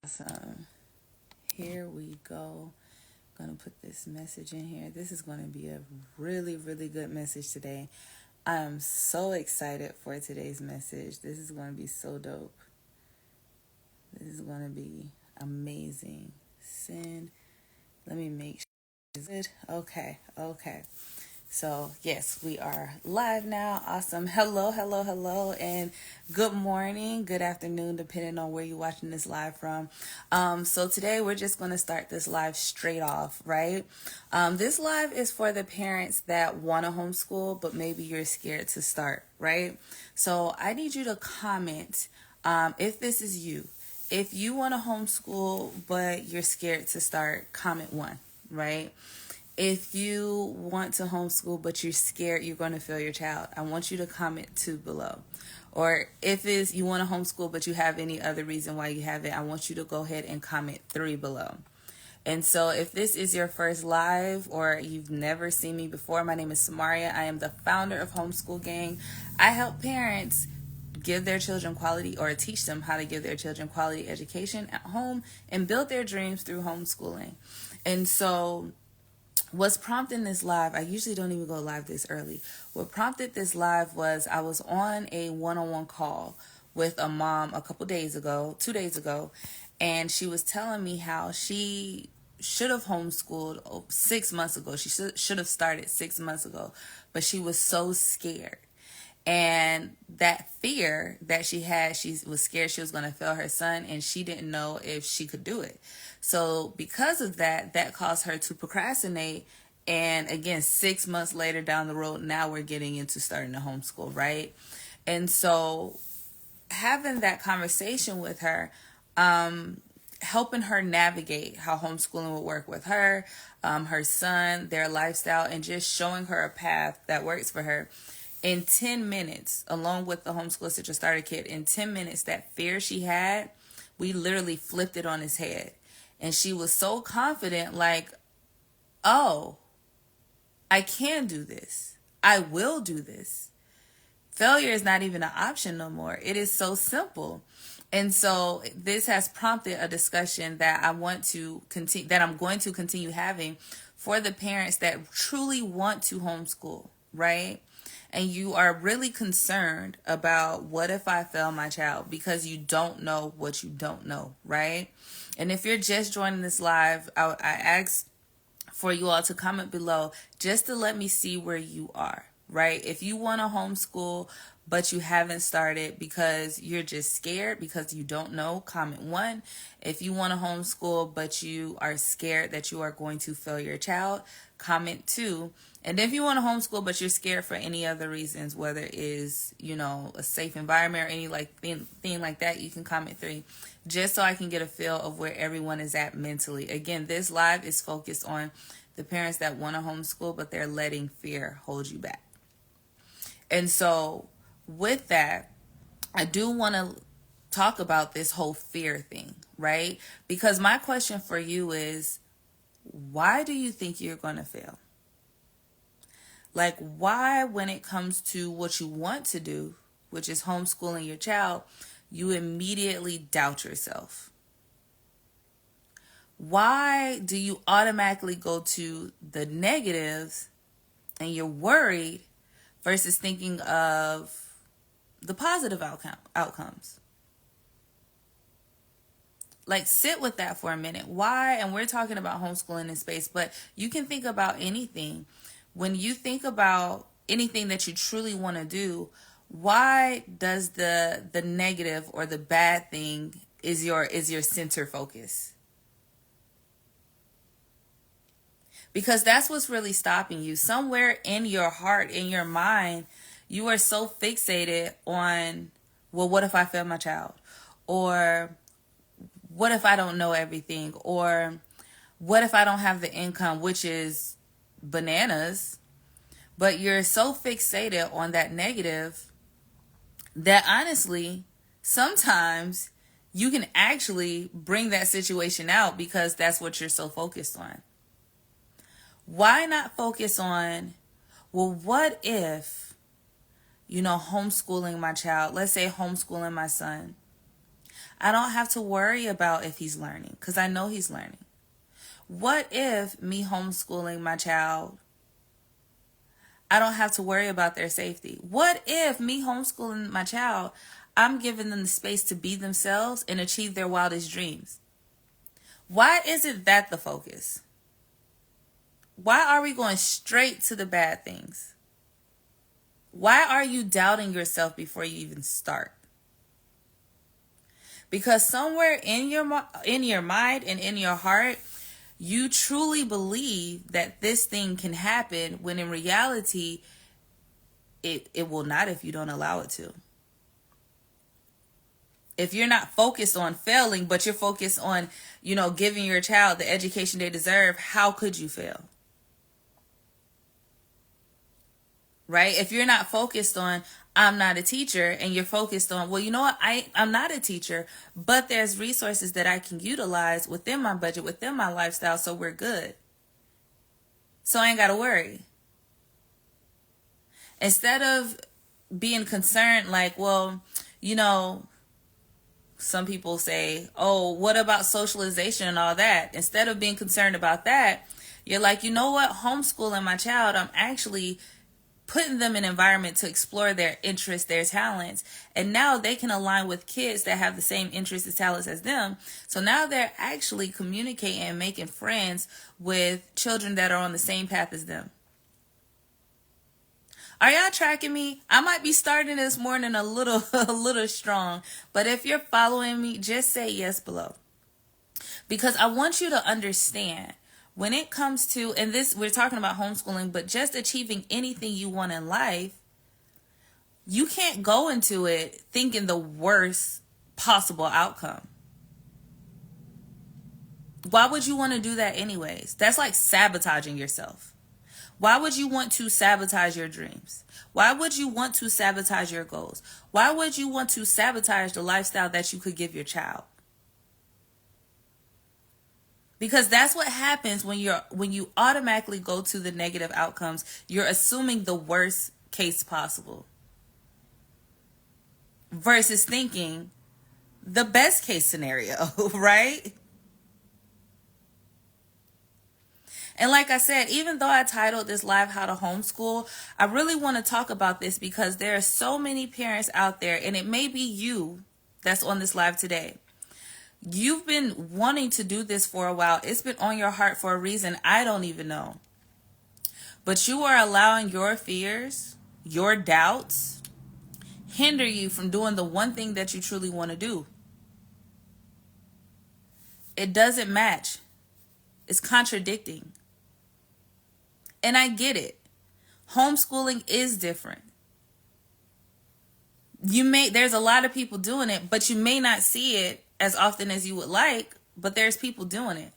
Awesome. Here we go. I'm going to put this message in here. This is going to be a really, really good message today. I'm so excited for today's message. This is going to be so dope. This is going to be amazing. Send. Let me make sure. Is it? Okay. So, yes, we are live now. Awesome. Hello, and good morning, good afternoon, depending on where you're watching this live from. So today we're just going to start this live straight off, right? This live is for the parents that want to homeschool, but maybe you're scared to start, right? So I need you to comment if this is you. If you want to homeschool, but you're scared to start, comment one, right? If you want to homeschool but you're scared you're going to fail your child, I want you to comment 2 below. Or if it's you want to homeschool but you have any other reason why you have it, I want you to go ahead and comment 3 below. And so if this is your first live or you've never seen me before, my name is Samaria. I am the founder of Homeschool Gang. I help parents give their children quality, or teach them how to give their children quality education at home and build their dreams through homeschooling. And so what's prompting this live, I usually don't even go live this early. What prompted this live was I was on a one-on-one call with a mom a couple days ago, 2 days ago, and she was telling me how she should have homeschooled 6 months ago. She should have started 6 months ago, but she was so scared. And that fear that she had, she was scared she was going to fail her son, and she didn't know if she could do it. So because of that, that caused her to procrastinate. And again, 6 months later down the road, now we're getting into starting to homeschool, right? And so having that conversation with her, helping her navigate how homeschooling would work with her, her son, their lifestyle, and just showing her a path that works for her. In 10 minutes, along with the Homeschool Essentials Starter Kit, in 10 minutes, that fear she had, we literally flipped it on its head. And she was so confident, like, oh, I can do this. I will do this. Failure is not even an option no more. It is so simple. And so this has prompted a discussion that I'm going to continue having for the parents that truly want to homeschool, right? And you are really concerned about what if I fail my child, because you don't know what you don't know, right? And if you're just joining this live, I ask for you all to comment below just to let me see where you are, right? If you want to homeschool but you haven't started because you're just scared because you don't know, comment 1. If you want to homeschool but you are scared that you are going to fail your child, comment 2. And if you want to homeschool but you're scared for any other reasons, whether it is, a safe environment or any thing like that, you can comment 3, just so I can get a feel of where everyone is at mentally. Again, this live is focused on the parents that want to homeschool but they're letting fear hold you back. And so with that, I do want to talk about this whole fear thing, right? Because my question for you is, why do you think you're going to fail? Like, why, when it comes to what you want to do, which is homeschooling your child, you immediately doubt yourself? Why do you automatically go to the negatives and you're worried versus thinking of the positive outcomes? Like, sit with that for a minute. Why? And we're talking about homeschooling in space, but you can think about anything. When you think about anything that you truly want to do, why does the negative or the bad thing is your center focus? Because that's what's really stopping you. Somewhere in your heart, in your mind, you are so fixated on, well, what if I fail my child? Or what if I don't know everything? Or what if I don't have the income, which is bananas? But you're so fixated on that negative that honestly, sometimes you can actually bring that situation out because that's what you're so focused on. Why not focus on, well, what if, homeschooling my child, let's say homeschooling my son, I don't have to worry about if he's learning because I know he's learning. What if me homeschooling my child, I don't have to worry about their safety? What if me homeschooling my child, I'm giving them the space to be themselves and achieve their wildest dreams? Why isn't that the focus? Why are we going straight to the bad things? Why are you doubting yourself before you even start? Because somewhere in your mind and in your heart, you truly believe that this thing can happen when in reality, it will not if you don't allow it to. If you're not focused on failing, but you're focused on, giving your child the education they deserve, how could you fail? Right? If you're not focused on, I'm not a teacher, and you're focused on, well, you know what? I'm not a teacher, but there's resources that I can utilize within my budget, within my lifestyle, so we're good. So I ain't got to worry. Instead of being concerned, like, well, some people say, oh, what about socialization and all that? Instead of being concerned about that, you're like, you know what? Homeschooling my child, I'm actually putting them in an environment to explore their interests, their talents. And now they can align with kids that have the same interests and talents as them. So now they're actually communicating and making friends with children that are on the same path as them. Are y'all tracking me? I might be starting this morning a little strong, but if you're following me, just say yes below. Because I want you to understand when it comes to, and this, we're talking about homeschooling, but just achieving anything you want in life, you can't go into it thinking the worst possible outcome. Why would you want to do that anyways? That's like sabotaging yourself. Why would you want to sabotage your dreams? Why would you want to sabotage your goals? Why would you want to sabotage the lifestyle that you could give your child? Because that's what happens when you automatically go to the negative outcomes. You're assuming the worst case possible versus thinking the best case scenario, right? And like I said, even though I titled this live How to Homeschool, I really want to talk about this because there are so many parents out there, and it may be you that's on this live today. You've been wanting to do this for a while. It's been on your heart for a reason I don't even know. But you are allowing your fears, your doubts, hinder you from doing the one thing that you truly want to do. It doesn't match. It's contradicting. And I get it. Homeschooling is different. There's a lot of people doing it, but you may not see it as often as you would like, but there's people doing it.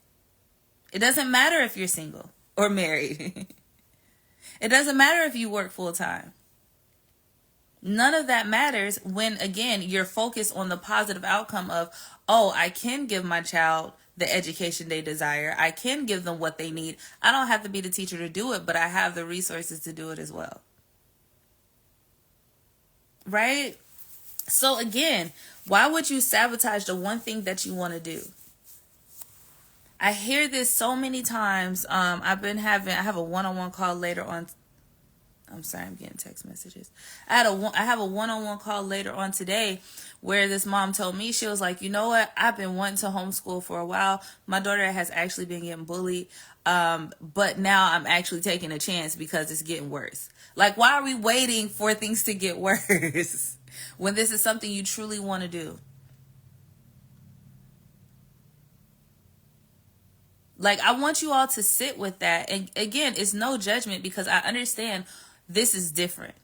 It doesn't matter if you're single or married. It doesn't matter if you work full time. None of that matters when, again, you're focused on the positive outcome of, oh, I can give my child the education they desire. I can give them what they need. I don't have to be the teacher to do it, but I have the resources to do it as well. Right? So again, why would you sabotage the one thing that you want to do? I hear this so many times. I have a one-on-one call later on. I'm sorry, I'm getting text messages. I have a one-on-one call later on today where this mom told me, she was like, you know what? I've been wanting to homeschool for a while. My daughter has actually been getting bullied. But now I'm actually taking a chance because it's getting worse. Like, why are we waiting for things to get worse when this is something you truly want to do? Like, I want you all to sit with that. And again, it's no judgment because I understand this is different.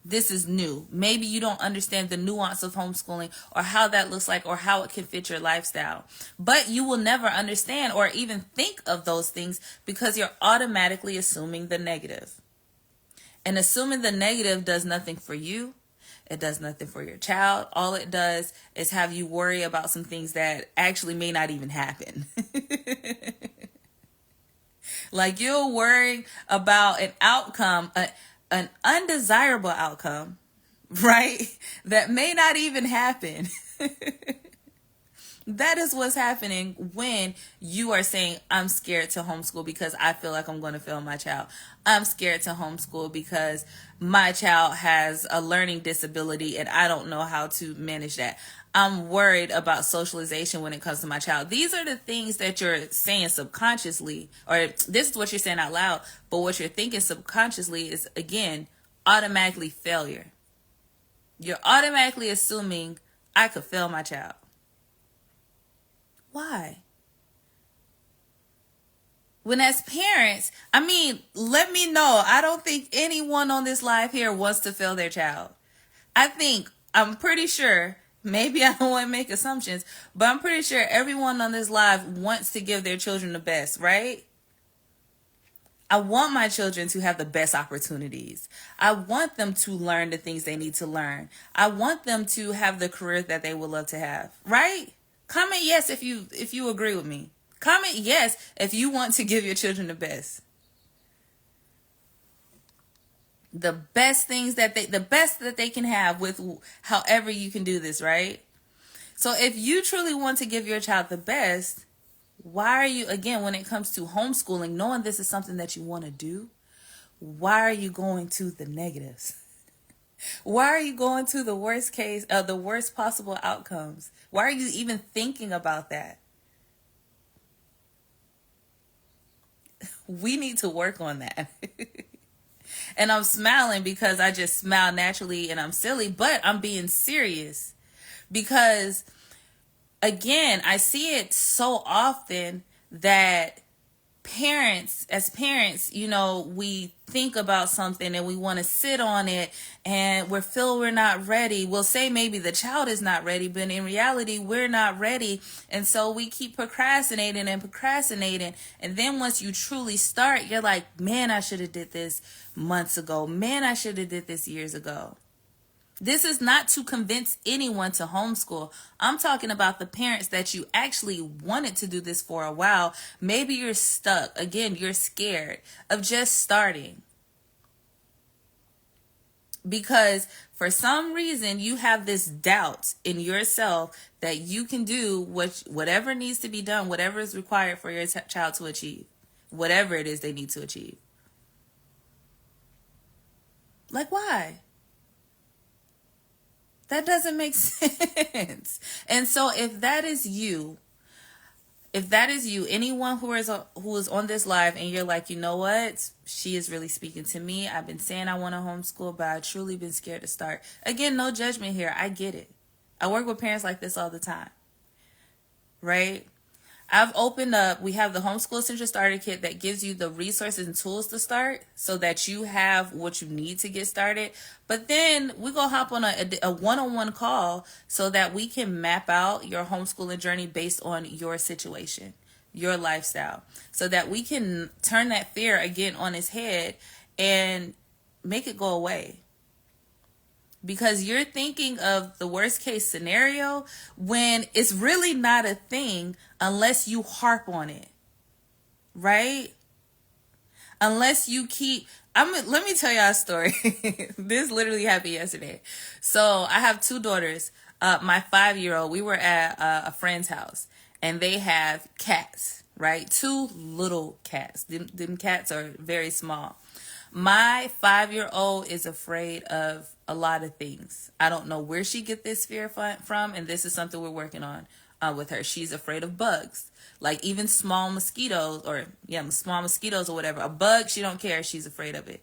This is new. Maybe you don't understand the nuance of homeschooling or how that looks like or how it can fit your lifestyle. But you will never understand or even think of those things because you're automatically assuming the negative. And assuming the negative does nothing for you. It does nothing for your child. All it does is have you worry about some things that actually may not even happen. Like, you're worrying about an outcome, an undesirable outcome, right? That may not even happen. That is what's happening when you are saying, I'm scared to homeschool because I feel like I'm going to fail my child. I'm scared to homeschool because my child has a learning disability and I don't know how to manage that. I'm worried about socialization when it comes to my child. These are the things that you're saying subconsciously, or this is what you're saying out loud, but what you're thinking subconsciously is, again, automatically failure. You're automatically assuming I could fail my child. Why? When as parents, I mean, let me know. I don't think anyone on this live here wants to fail their child. I'm pretty sure, maybe I don't want to make assumptions, but I'm pretty sure everyone on this live wants to give their children the best, right? I want my children to have the best opportunities. I want them to learn the things they need to learn. I want them to have the career that they would love to have, right? Comment yes if you agree with me. Comment yes if you want to give your children the best. The best that they can have with however you can do this, right? So if you truly want to give your child the best, why are you, again, when it comes to homeschooling, knowing this is something that you want to do, why are you going to the negatives? Why are you going to the worst case, the worst possible outcomes? Why are you even thinking about that? We need to work on that. And I'm smiling because I just smile naturally and I'm silly, but I'm being serious because, again, I see it so often that as parents, we think about something and we want to sit on it and we're not ready. We'll say maybe the child is not ready, but in reality, we're not ready. And so we keep procrastinating. And then once you truly start, you're like, man, I should have did this months ago. Man, I should have did this years ago. This is not to convince anyone to homeschool. I'm talking about the parents that you actually wanted to do this for a while. Maybe you're stuck. Again, you're scared of just starting. Because for some reason, you have this doubt in yourself that you can do whatever needs to be done, whatever is required for your child to achieve, whatever it is they need to achieve. Like, why? That doesn't make sense. And so if that is you, anyone who is on this live and you're like, you know what? She is really speaking to me. I've been saying I want to homeschool, but I've truly been scared to start. Again, no judgment here. I get it. I work with parents like this all the time. Right? We have the Homeschool Essentials Starter Kit that gives you the resources and tools to start so that you have what you need to get started. But then we're going to hop on a one-on-one call so that we can map out your homeschooling journey based on your situation, your lifestyle, so that we can turn that fear again on its head and make it go away. Because you're thinking of the worst case scenario when it's really not a thing unless you harp on it, right? Unless you let me tell y'all a story. This literally happened yesterday. So I have two daughters. My 5-year-old, we were at a friend's house and they have cats, right? 2 little cats. Them cats are very small. My 5-year-old is afraid of a lot of things. I don't know where she get this fear from, and this is something we're working on with her. She's afraid of bugs, like even small mosquitoes or whatever. A bug, she don't care. She's afraid of it.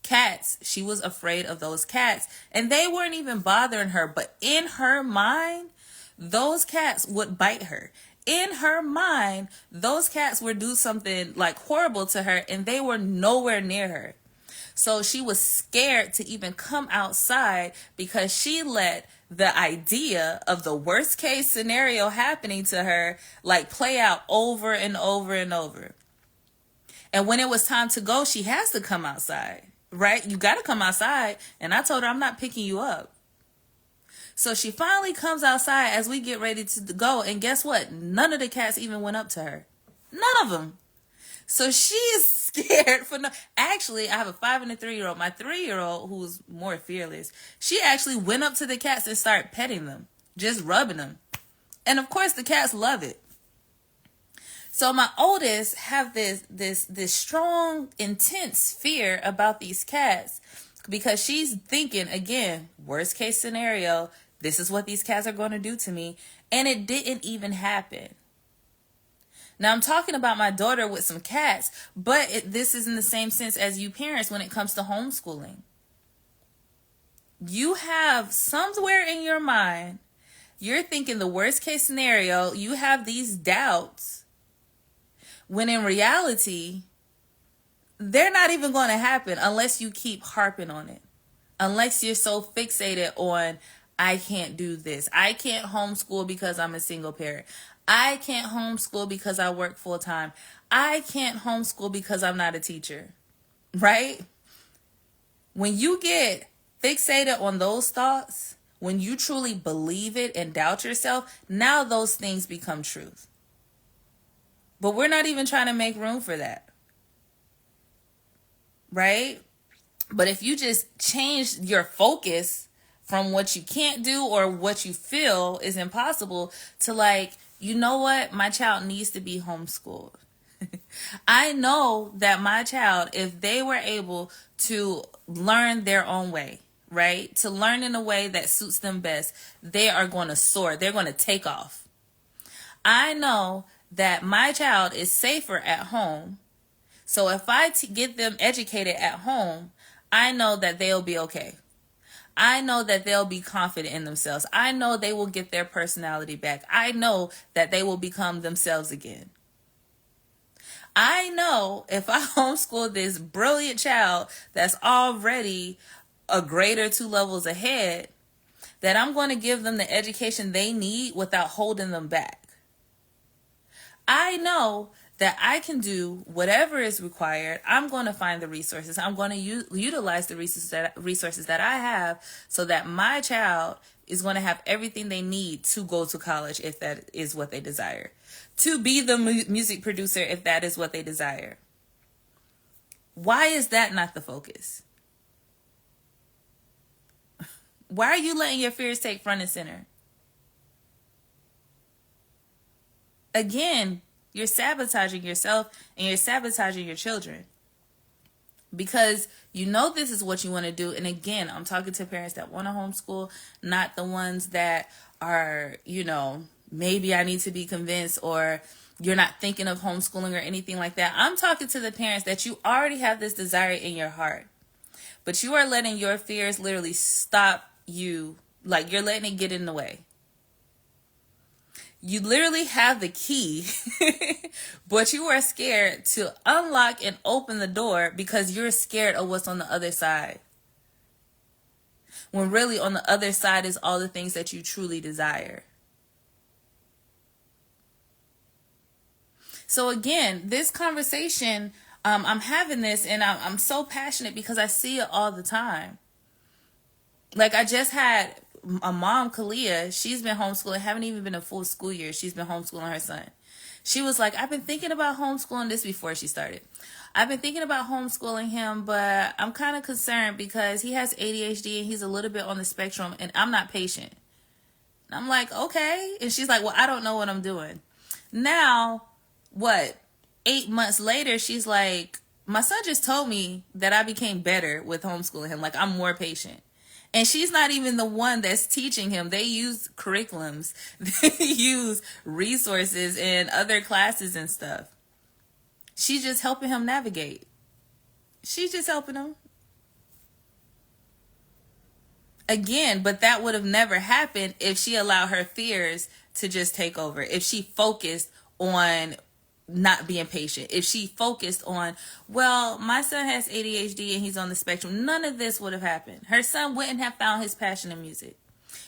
Cats, she was afraid of those cats, and they weren't even bothering her. But in her mind, those cats would bite her. In her mind, those cats would do something like horrible to her, and they were nowhere near her. So she was scared to even come outside because she let the idea of the worst case scenario happening to her like play out over and over and over. And when it was time to go, she has to come outside, right? You got to come outside. And I told her, I'm not picking you up. So she finally comes outside as we get ready to go. And guess what? None of the cats even went up to her. None of them. So she is scared Actually, I have a 5 and a 3-year-old. My 3-year-old, who's more fearless, she actually went up to the cats and started petting them, just rubbing them. And of course the cats love it. So my oldest have this strong, intense fear about these cats because she's thinking, again, worst case scenario, this is what these cats are going to do to me. And it didn't even happen. Now I'm talking about my daughter with some cats, but this is in the same sense as you parents when it comes to homeschooling. You have somewhere in your mind, you're thinking the worst case scenario, you have these doubts, when in reality, they're not even going to happen unless you keep harping on it. Unless you're so fixated on, I can't do this. I can't homeschool because I'm a single parent. I can't homeschool because I work full time. I can't homeschool because I'm not a teacher. Right? When you get fixated on those thoughts, when you truly believe it and doubt yourself, now those things become truth. But we're not even trying to make room for that. Right? But if you just change your focus from what you can't do or what you feel is impossible to like, you know what? My child needs to be homeschooled. I know that my child, if they were able to learn their own way, right? To learn in a way that suits them best, they are going to soar. They're going to take off. I know that my child is safer at home. So if I get them educated at home, I know that they'll be okay. I know that they'll be confident in themselves. I know they will get their personality back. I know that they will become themselves again. I know if I homeschool this brilliant child that's already a grade or 2 levels ahead, that I'm going to give them the education they need without holding them back. I know that I can do whatever is required. I'm going to find the resources. I'm going to utilize the resources that I have so that my child is going to have everything they need to go to college if that is what they desire. To be the music producer if that is what they desire. Why is that not the focus? Why are you letting your fears take front and center? Again, you're sabotaging yourself and you're sabotaging your children. Because you know this is what you want to do. And again, I'm talking to parents that want to homeschool, not the ones that are, maybe I need to be convinced or you're not thinking of homeschooling or anything like that. I'm talking to the parents that you already have this desire in your heart. But you are letting your fears literally stop you. Like you're letting it get in the way. You literally have the key, but you are scared to unlock and open the door because you're scared of what's on the other side. When really on the other side is all the things that you truly desire. So again, this conversation, I'm having this and I'm so passionate because I see it all the time. Like I just had a mom, Kalia, she's been homeschooling, haven't even been a full school year. She's been homeschooling her son. She was like, I've been thinking about homeschooling this before she started. I've been thinking about homeschooling him, but I'm kind of concerned because he has ADHD and he's a little bit on the spectrum and I'm not patient. And I'm like, okay. And she's like, well, I don't know what I'm doing. Now, 8 months later, she's like, my son just told me that I became better with homeschooling him. Like I'm more patient. And she's not even the one that's teaching him. They use curriculums. They use resources and other classes and stuff. She's just helping him navigate. She's just helping him. Again, but that would have never happened if she allowed her fears to just take over. If she focused on not being patient. If she focused on, well, my son has ADHD and he's on the spectrum, none of this would have happened. Her son wouldn't have found his passion in music.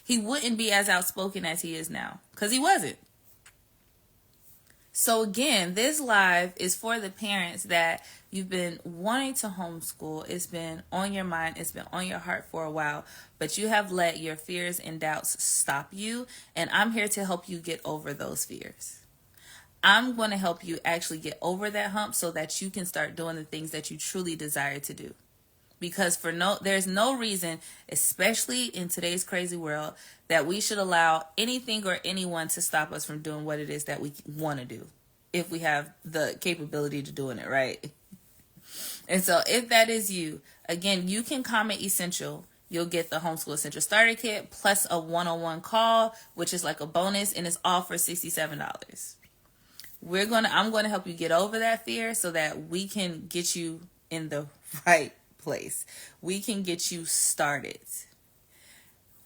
He wouldn't be as outspoken as he is now because he wasn't. So again, this live is for the parents that you've been wanting to homeschool. It's been on your mind. It's been on your heart for a while, but you have let your fears and doubts stop you. And I'm here to help you get over those fears. I'm going to help you actually get over that hump so that you can start doing the things that you truly desire to do. Because there's no reason, especially in today's crazy world, that we should allow anything or anyone to stop us from doing what it is that we want to do, if we have the capability to doing it, right? And so if that is you, again, you can comment essential. You'll get the Homeschool Essentials Starter Kit plus a one-on-one call, which is like a bonus, and it's all for $67. I'm going to help you get over that fear so that we can get you in the right place. We can get you started.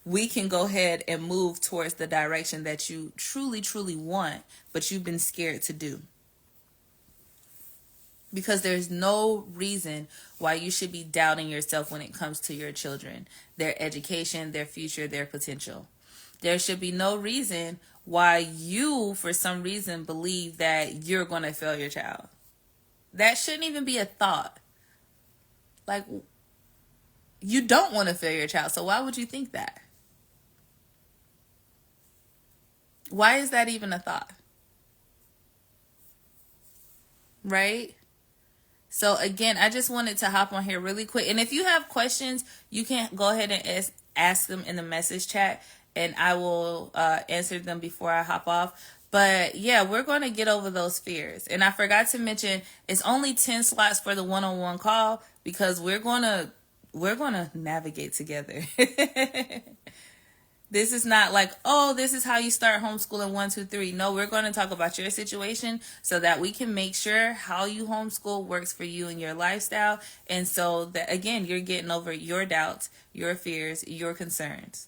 We can go ahead and move towards the direction that you truly, truly want, but you've been scared to do. Because there's no reason why you should be doubting yourself when it comes to your children, their education, their future, their potential. There should be no reason why you, for some reason, believe that you're going to fail your child. That shouldn't even be a thought. Like, you don't want to fail your child, so why would you think that? Why is that even a thought? Right? So again, I just wanted to hop on here really quick. And if you have questions, you can go ahead and ask them in the message chat, and I will answer them before I hop off. But yeah, we're going to get over those fears. And I forgot to mention, it's only 10 slots for the one-on-one call, because we're going to navigate together. This is not like, oh, this is how you start homeschooling 1, 2, 3. No, we're going to talk about your situation so that we can make sure how you homeschool works for you and your lifestyle. And so that, again, you're getting over your doubts, your fears, your concerns.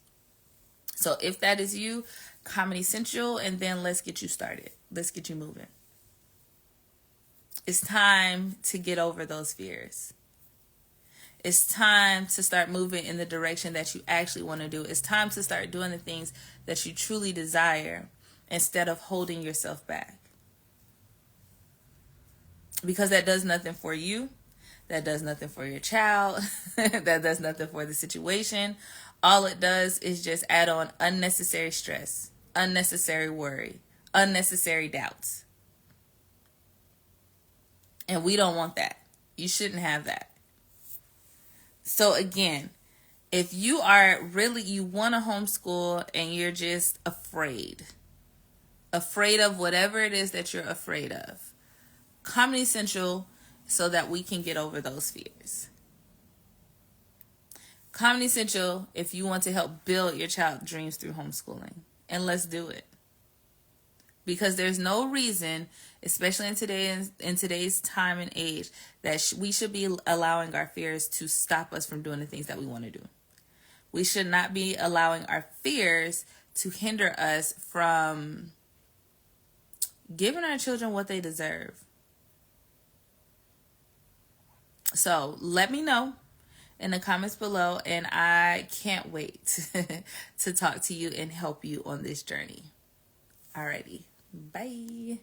So if that is you, comment essential, and then let's get you started. Let's get you moving. It's time to get over those fears. It's time to start moving in the direction that you actually want to do. It's time to start doing the things that you truly desire instead of holding yourself back. Because that does nothing for you. That does nothing for your child. That does nothing for the situation. All it does is just add on unnecessary stress, unnecessary worry, unnecessary doubts. And we don't want that. You shouldn't have that. So again, if you want to homeschool and you're just afraid of whatever it is that you're afraid of, comment essential so that we can get over those fears. Comment essential if you want to help build your child's dreams through homeschooling, and let's do it. Because there's no reason, especially in today's time and age, that we should be allowing our fears to stop us from doing the things that we want to do. We should not be allowing our fears to hinder us from giving our children what they deserve. So let me know in the comments below, and I can't wait to talk to you and help you on this journey. Alrighty. Bye.